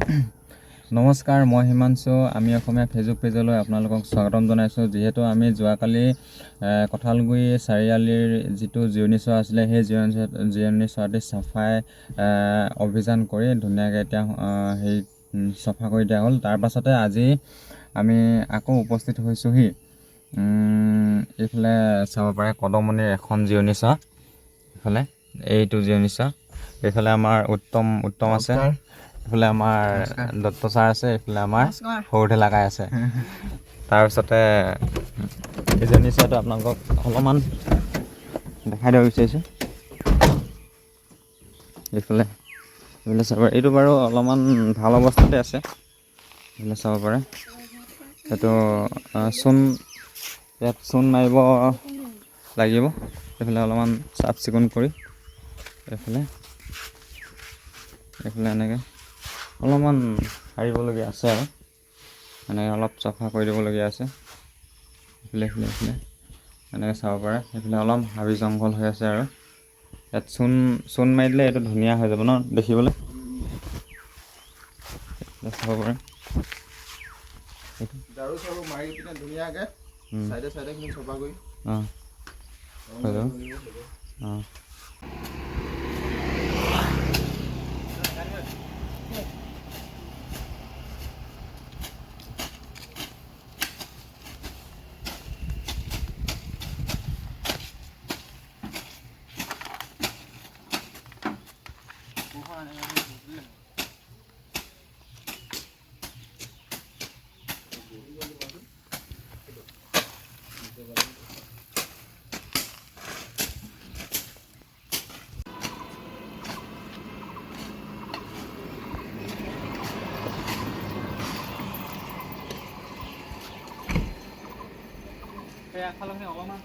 নমস্কাৰ, মই হিমাংশু। আমি অসমীয়া ফেচবুক পেজলৈ আপোনালোকক স্বাগতম জনাইছোঁ। যিহেতু আমি যোৱাকালি কঁঠালগুৰি চাৰিআলিৰ যিটো জিৰণি চৰা আছিলে, সেই জিৰণি চৰাটি চাফাই অভিযান কৰি ধুনীয়াকৈ এতিয়া চফা কৰি দিয়া হ'ল। তাৰ পাছতে আজি আমি আকৌ উপস্থিত হৈছোঁহি। এইফালে চাব পাৰে কদমনিৰ এখন জিৰণি চৰা, এইফালে এইটো জিৰণি চৰা, এইফালে আমাৰ উত্তম আছে, এইফালে আমাৰ দত্ত ছাৰ আছে, এইফালে আমাৰ সৰু ঠেলাকাই আছে। তাৰপিছতে ইজনী চৰাটো আপোনালোকক অলপমান দেখাই দিব বিচাৰিছোঁ। এইফালে চাব পাৰে, এইটো বাৰু অলপমান ভাল অৱস্থাতে আছে। এইফালে চাব পাৰে, এইটো ইয়াত চূণ মাৰিব লাগিব। এইফালে অলপমান চাফ চিকুণ কৰি এইফালে এনেকৈ অলপমান সাৰিবলগীয়া আছে আৰু এনেকৈ অলপ চাফা কৰি দিবলগীয়া আছে। এইফালে এনেকৈ চাব পাৰে, এইফালে অলপ হাবি জংঘল হৈ আছে আৰু ইয়াত চূণ মাৰি দিলে এইটো ধুনীয়া হৈ যাব ন দেখিবলৈ। চাব পাৰে, ঝাৰু চাৰু মাৰি পিনে ধুনীয়াকৈ চাইডে চফা কৰি হৈ যাব। অলপমান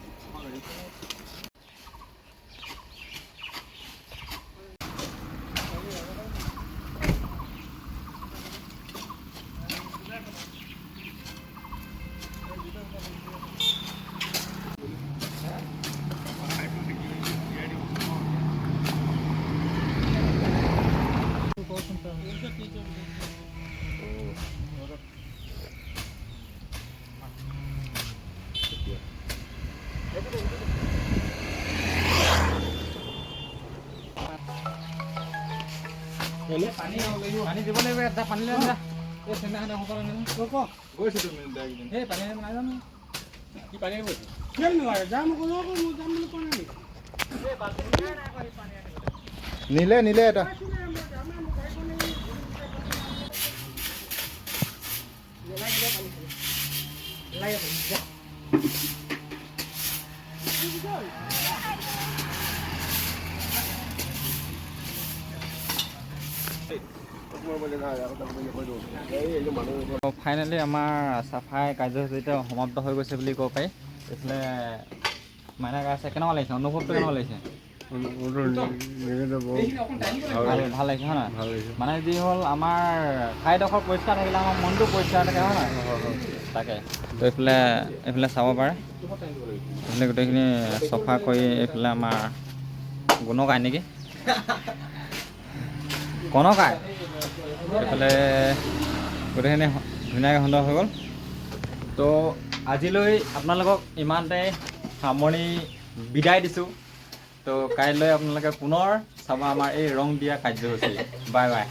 পানী দিব লাগিব। এটা পানী লৈ আনিবা। এই চেন্নাই সকলো গৈছে তুমি সেই পানী নাই জানো কি পানী গৈছে কেন নোৱাৰে যাম ক'লো মই যাম বুলি কোৱা নাই। নিলে এটা ফাইনেলি আমাৰ চাফাই কাৰ্যসূচীটো সমাপ্ত হৈ গৈছে বুলি ক'ব পাৰি। এইফালে মাইনা আছে, কেনেকুৱা লাগিছে অনুভৱটো, কেনেকুৱা লাগিছে? ভাল লাগিছে হয় নহয়? মানে যি হ'ল আমাৰ ঠাইডোখৰ পৰিষ্কাৰ থাকিলে আমাৰ মনটো পৰিষ্কাৰ থাকে হয় নহয়? তাকে তো এইফালে চাব পাৰে, এইফালে গোটেইখিনি চফা কৰি এইফালে আমাৰ গুণকাই নেকি কণকাই এইফালে গোটেইখিনি ধুনীয়াকৈ সুন্দৰ হৈ গ'ল। তো আজিলৈ আপোনালোকক ইমানতে সামৰণি বিদায় দিছোঁ। তো কাইলৈ আপোনালোকে পুনৰ চাব আমাৰ এই ৰং দিয়া কাৰ্যসূচী। Bye bye.